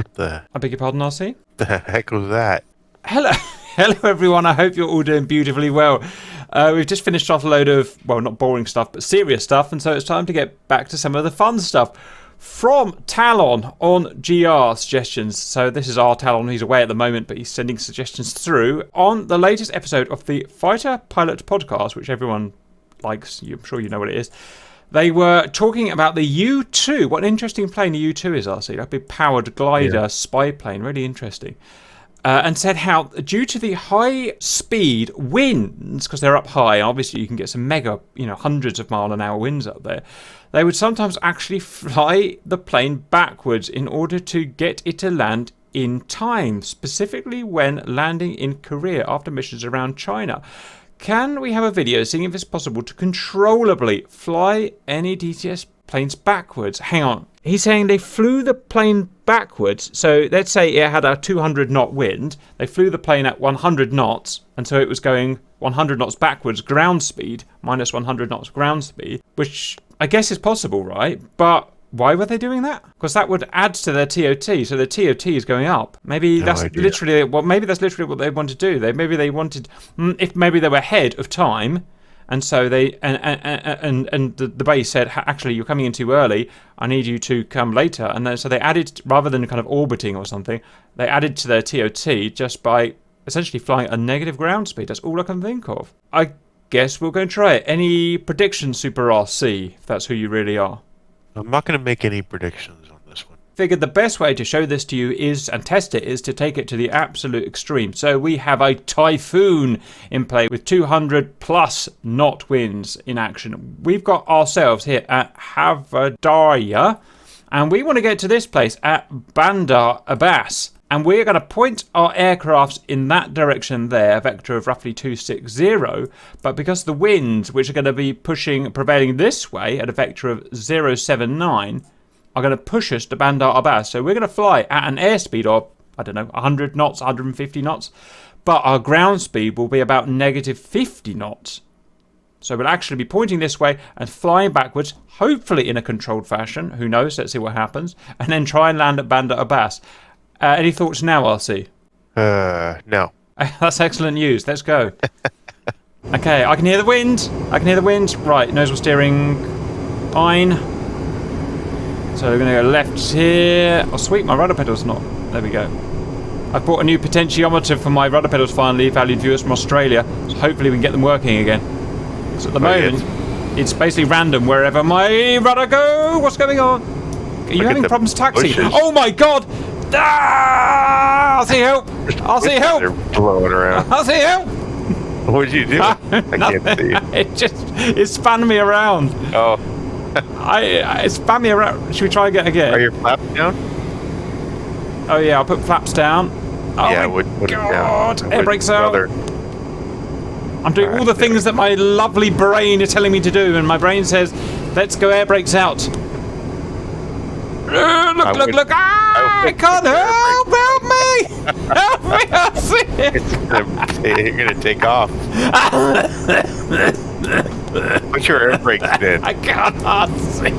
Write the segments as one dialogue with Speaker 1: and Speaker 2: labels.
Speaker 1: What the?
Speaker 2: I beg your pardon, RC?
Speaker 1: The heck was that?
Speaker 2: Hello, hello everyone. I hope you're all doing beautifully well. We've just finished off a load of, well, not boring stuff, but serious stuff, and so it's time to get back to some of the fun stuff. From Talon on GR suggestions. So this is our Talon. He's away at the moment, but he's sending suggestions through on the latest episode of the Fighter Pilot podcast, which everyone likes. I'm sure you know what it is. They were talking about the U-2. What an interesting plane the U-2 is, RC. That big powered glider spy plane. Really interesting. And said how, due to the high speed winds, because they're up high, and obviously you can get some mega, hundreds of mile an hour winds up there, they would sometimes actually fly the plane backwards in order to get it to land in time, specifically when landing in Korea after missions around China. Can we have a video seeing if it's possible to controllably fly any DCS planes backwards? Hang on. He's saying they flew the plane backwards. So let's say it had a 200 knot wind. They flew the plane at 100 knots. And so it was going 100 knots backwards ground speed, minus 100 knots ground speed, which I guess is possible, right? But why were they doing that? Because that would add to their TOT, so their TOT is going up. Maybe that's literally what they want to do. Maybe they wanted, if maybe they were ahead of time, and so they and the base said, actually, you're coming in too early. I need you to come later. And then so they added, rather than kind of orbiting or something, they added to their TOT just by essentially flying at a negative ground speed. That's all I can think of. I guess we'll go and try it. Any predictions, Super RC, if that's who you really are?
Speaker 1: I'm not going to make any predictions on this one.
Speaker 2: Figured the best way to show this to you is, and test it, is to take it to the absolute extreme. So we have a Typhoon in play with 200 plus knot winds in action. We've got ourselves here at Havadaya, and we want to get to this place at Bandar Abbas. And we're going to point our aircrafts in that direction there, a vector of roughly 260. But because the winds, which are going to be prevailing this way at a vector of 079, are going to push us to Bandar Abbas. So we're going to fly at an airspeed of, 100 knots, 150 knots. But our ground speed will be about negative 50 knots. So we'll actually be pointing this way and flying backwards, hopefully in a controlled fashion. Who knows? Let's see what happens. And then try and land at Bandar Abbas. Any thoughts now, RC?
Speaker 1: No.
Speaker 2: That's excellent news. Let's go. Okay, I can hear the wind. Right, nozzle steering. Fine. So we're going to go left here. Oh, sweet, my rudder pedal's not. There we go. I've bought a new potentiometer for my rudder pedals finally, valued viewers from Australia. So hopefully we can get them working again. So at the moment, it's basically random wherever my rudder go. What's going on? Are you having problems taxiing? Oh my god! I'll see help!
Speaker 1: They're blowing around.
Speaker 2: I'll see help!
Speaker 1: What did you do? I can't see.
Speaker 2: It spun me around.
Speaker 1: Oh.
Speaker 2: It spun me around. Should we try again?
Speaker 1: Are your flaps down?
Speaker 2: Oh yeah, I'll put flaps down. Oh
Speaker 1: yeah,
Speaker 2: my
Speaker 1: put
Speaker 2: god!
Speaker 1: it down.
Speaker 2: Air brakes out. I'm doing all the things that my lovely brain is telling me to do, and my brain says, let's go air brakes out. Look! I can't help me! Help me!
Speaker 1: You're gonna take off. Put your air brakes in.
Speaker 2: I can't see.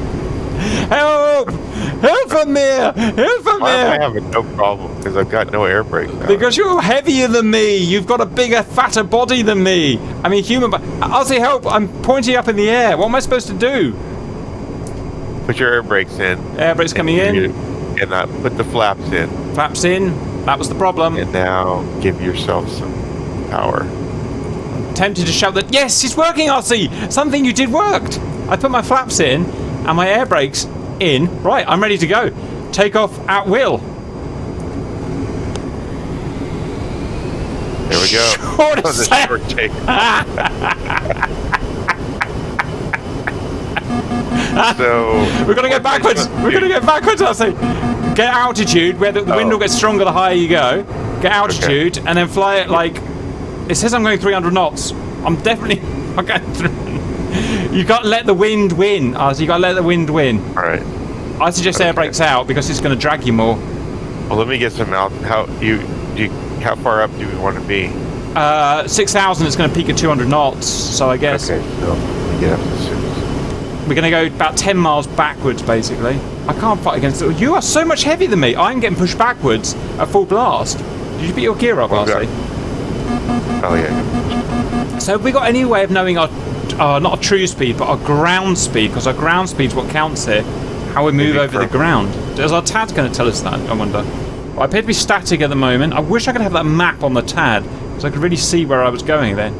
Speaker 2: Help! Help from there! Help from
Speaker 1: Why
Speaker 2: there!
Speaker 1: am I having no problem? Because I've got no air brakes now.
Speaker 2: Because you're heavier than me. You've got a bigger, fatter body than me. I mean, human. I'll say help. I'm pointing up in the air. What am I supposed to do?
Speaker 1: Put your air brakes in.
Speaker 2: Air brakes coming in.
Speaker 1: And put the flaps in.
Speaker 2: Flaps in. That was the problem.
Speaker 1: And now give yourself some power.
Speaker 2: I'm tempted to shout that, yes, it's working, RC. Something you did worked. I put my flaps in and my air brakes in. Right, I'm ready to go. Take off at will.
Speaker 1: There we go.
Speaker 2: Short
Speaker 1: take. So
Speaker 2: we're gonna get backwards. I say, get altitude where the wind will get stronger the higher you go. Get altitude and then fly it like. It says I'm going 300 knots. I'm definitely not going through. You got to let the wind win. So you got to let the wind win.
Speaker 1: All right.
Speaker 2: I suggest air brakes out because it's going to drag you more.
Speaker 1: Well, let me get some out. How far up do we want to be?
Speaker 2: 6,000 is going to peak at 200 knots. So I guess.
Speaker 1: Okay. So we get up as soon as
Speaker 2: We're going to go about 10 miles backwards, basically. I can't fight against it. You are so much heavier than me. I'm getting pushed backwards at full blast. Did you beat your gear up, RC?
Speaker 1: Oh, yeah.
Speaker 2: So have we got any way of knowing our, not our true speed, but our ground speed? Because our ground speed is what counts here. How we move over the ground. Is our TAD going to tell us that, I wonder? Well, I appear to be static at the moment. I wish I could have that map on the TAD, so I could really see where I was going then.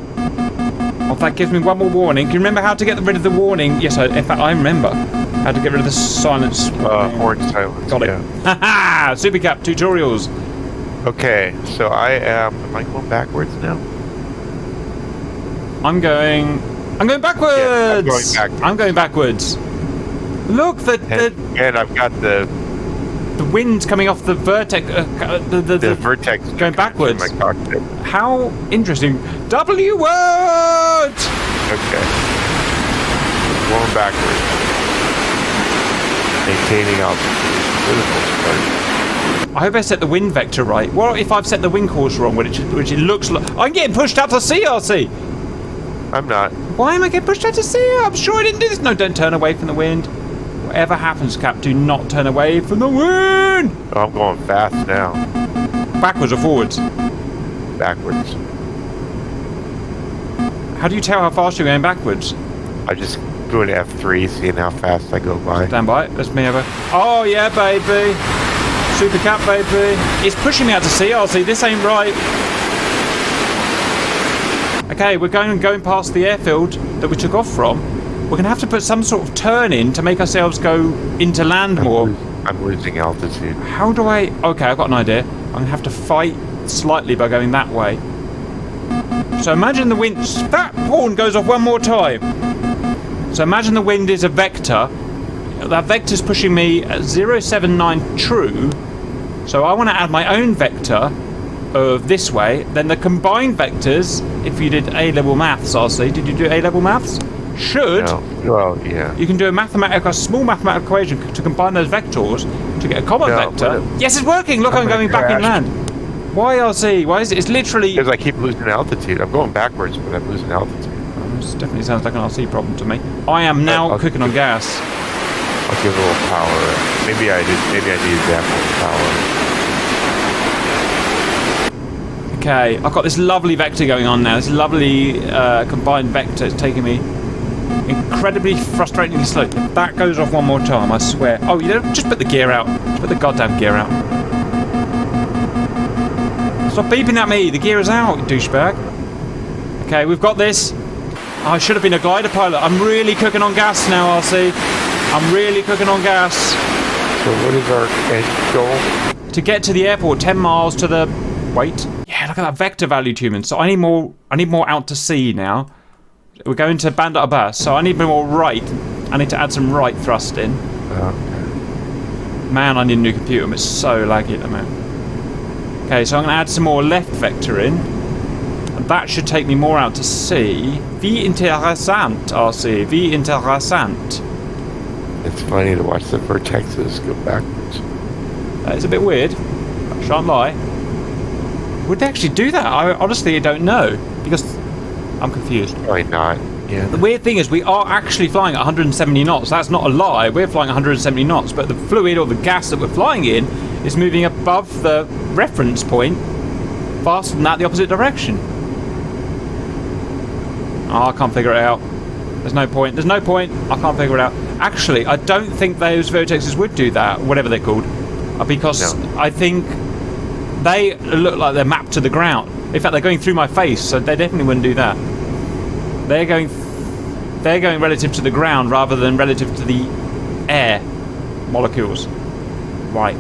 Speaker 2: Oh, that gives me one more warning. Do you remember how to get rid of the warning? Yes, in fact, I remember how to get rid of the silence.
Speaker 1: Horn silence.
Speaker 2: Got it. Haha! Supercap tutorials.
Speaker 1: Okay, so am I going backwards now?
Speaker 2: I'm going backwards!
Speaker 1: Yeah,
Speaker 2: I'm going backwards. Look,
Speaker 1: and I've got the
Speaker 2: wind's coming off the vertex.
Speaker 1: The vertex
Speaker 2: going backwards.
Speaker 1: My cockpit.
Speaker 2: How interesting. W word!
Speaker 1: Okay. Going backwards. Maintaining altitude.
Speaker 2: I hope I set the wind vector right. What if I've set the wind course wrong, which it looks like... I'm getting pushed out to sea, RC!
Speaker 1: I'm not.
Speaker 2: Why am I getting pushed out to sea? I'm sure I didn't do this. No, don't turn away from the wind. Whatever happens, Cap, do not turn away from the wind!
Speaker 1: Oh, I'm going fast now.
Speaker 2: Backwards or forwards?
Speaker 1: Backwards.
Speaker 2: How do you tell how fast you're going backwards?
Speaker 1: I just doing F3, seeing how fast I go by.
Speaker 2: Stand by. That's me over. Oh, yeah, baby. Super Cap, baby. It's pushing me out to sea, RC. This ain't right. Okay, we're going past the airfield that we took off from. We're going to have to put some sort of turn in to make ourselves go into land more.
Speaker 1: I'm losing altitude.
Speaker 2: How do I... Okay, I've got an idea. I'm going to have to fight slightly by going that way. So imagine the wind... That horn goes off one more time. So imagine the wind is a vector. That vector's pushing me at 079 true. So I want to add my own vector of this way. Then the combined vectors, if you did A-level maths, RC, did you do A-level maths? Should.
Speaker 1: No. Well, yeah.
Speaker 2: You can do a small mathematical equation to combine those vectors to get a common vector. Yes, it's working. Look, I'm going back in land. Why, RC? Why is it? It's literally...
Speaker 1: Because I keep losing altitude. I'm going backwards, but I'm losing altitude.
Speaker 2: This definitely sounds like an RC problem to me. I am now cooking on gas.
Speaker 1: I'll give it a little power. Maybe I needed that much power.
Speaker 2: Okay, I've got this lovely vector going on now. This lovely combined vector. It's taking me incredibly frustratingly slow. If that goes off one more time, I swear. Oh, you know, just put the gear out. Just put the goddamn gear out. Stop beeping at me. The gear is out, you douchebag. Okay, we've got this. I should have been a glider pilot. I'm really cooking on gas now, RC. I'm really cooking on gas.
Speaker 1: So what is our end goal?
Speaker 2: To get to the airport, 10 miles to the... Wait. Yeah, look at that vector value, human. So I need more out to sea now. We're going to Bandar Abbas, so I need more right. I need to add some right thrust in. Man, I need a new computer. It's so laggy at the moment. Okay, so I'm going to add some more left vector in. And that should take me more out to sea. Wie interessant, RC. Wie interessant.
Speaker 1: It's funny to watch the vertexes go backwards.
Speaker 2: That is a bit weird. I shan't lie. Would they actually do that? I honestly don't know. Because I'm confused.
Speaker 1: Probably not. Yeah.
Speaker 2: The weird thing is we are actually flying at 170 knots. That's not a lie. We're flying 170 knots. But the fluid or the gas that we're flying in is moving above the reference point faster than that the opposite direction. Oh, I can't figure it out. There's no point. There's no point. I can't figure it out. Actually, I don't think those vertexes would do that, whatever they're called, because I think they look like they're mapped to the ground. In fact, they're going through my face, so they definitely wouldn't do that. They're going relative to the ground rather than relative to the air molecules. Right.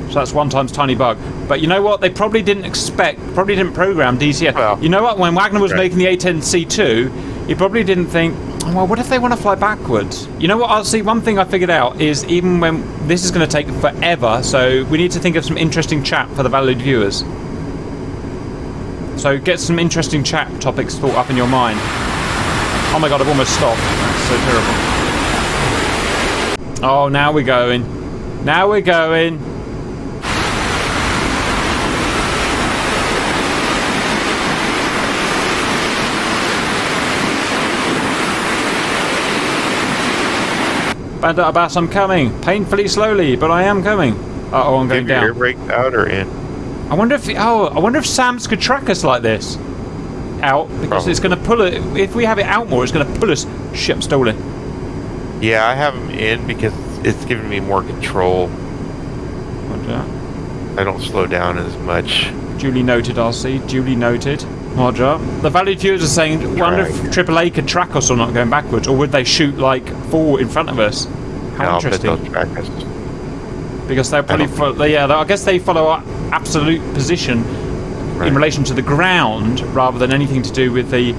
Speaker 2: So that's one times tiny bug. But you know what? They probably didn't program DCS. Well, you know what? When Wagner was making the A10C2, he probably didn't think, oh, well, what if they want to fly backwards? You know what? I'll see. One thing I figured out is even when this is going to take forever, so we need to think of some interesting chat for the valued viewers. So get some interesting chat topics thought up in your mind. Oh my god, I've almost stopped. That's so terrible. Oh, now we're going. Now we're going. Bandit Abbas, I'm coming. Painfully slowly, but I am coming. Uh-oh, I'm going
Speaker 1: Keep your
Speaker 2: down.
Speaker 1: air brake out or in?
Speaker 2: I wonder if Sam's could track us like this. Out, because
Speaker 1: Probably.
Speaker 2: it's going to pull it. If we have it out more, it's going to pull us. Shit, I'm stolen.
Speaker 1: Yeah, I have them in because it's giving me more control.
Speaker 2: Roger.
Speaker 1: I don't slow down as much.
Speaker 2: Duly noted, RC. Duly noted. Roger. The valued viewers are saying, wonder if AAA could track us or not going backwards, or would they shoot like forward in front of us? How interesting.
Speaker 1: I'll bet they'll track us.
Speaker 2: Because they'll probably follow, I guess they follow our absolute position in relation to the ground rather than anything to do with the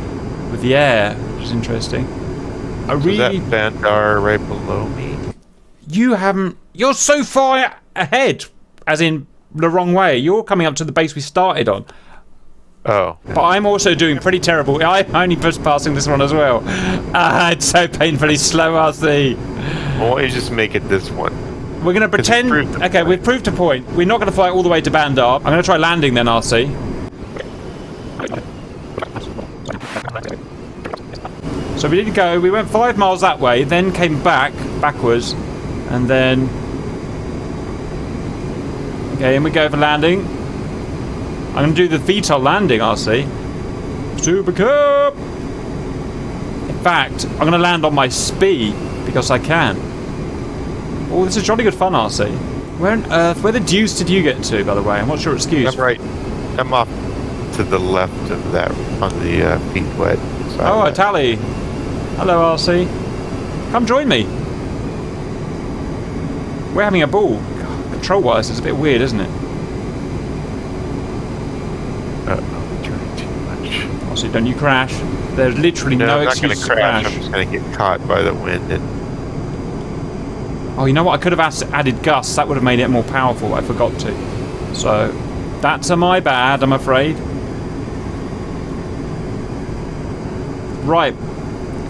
Speaker 2: air, which is interesting.
Speaker 1: Is that Bandar right below me?
Speaker 2: You're so far ahead, as in the wrong way. You're coming up to the base we started on.
Speaker 1: Oh.
Speaker 2: But I'm also doing pretty terrible. I'm only just passing this one as well. It's so painfully slow, RC.
Speaker 1: Why don't you just make it this one?
Speaker 2: We're going to pretend... Okay, we've proved a point. We're not going to fly all the way to Bandar. I'm going to try landing then, RC. So we did go. We went 5 miles that way, then came backwards, and then... Okay, and we go for landing. I'm going to do the VTOL landing, RC. Super Cup! In fact, I'm going to land on my speed, because I can. Oh, this is jolly good fun, RC. Where on earth, where the deuce did you get to, by the way? And what's your excuse?
Speaker 1: I'm right. I'm off to the left of that on the feet wet side.
Speaker 2: Oh, I tally. Hello, RC. Come join me. We're having a ball. God, control-wise, it's a bit weird, isn't it?
Speaker 1: I'm turning too much.
Speaker 2: RC, don't you crash. There's literally no excuse to crash.
Speaker 1: I'm just going to get caught by the wind and...
Speaker 2: Oh, you know what? I could have added gusts. That would have made it more powerful. I forgot to. So, that's my bad, I'm afraid. Right.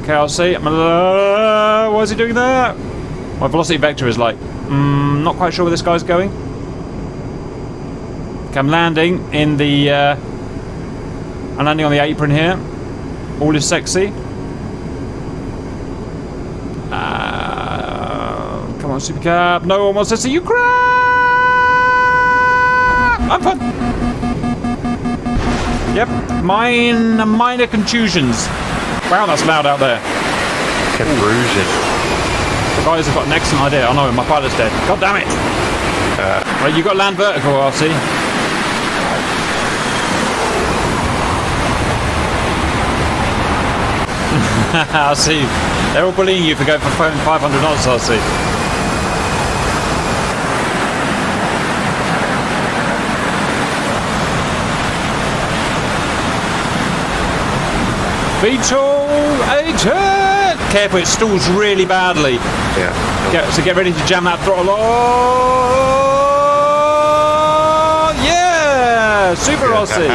Speaker 2: Okay, I'll see. Why is he doing that? My velocity vector is like, not quite sure where this guy's going. Okay, I'm landing in the... I'm landing on the apron here. All is sexy. Come on, Supercab. No one wants to see you crash! I'm fine. Yep. Minor contusions. Wow, that's loud out there.
Speaker 1: Conversion.
Speaker 2: The guys have got an excellent idea. Oh no, my pilot's dead. God damn it! Right, you got to land vertical, RC. I see. They're all bullying you for going for 500 knots, I see. VTOL 8! Careful, it stalls really badly.
Speaker 1: Yeah.
Speaker 2: So get ready to jam that throttle. Oh! Yeah! Super Rossi!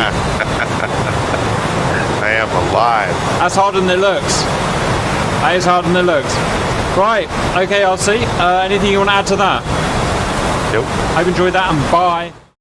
Speaker 1: I am alive.
Speaker 2: That's harder than it looks. That is harder than it looks. Right, okay, RC. Anything you want to add to that?
Speaker 1: Nope.
Speaker 2: Hope you enjoyed that, and bye.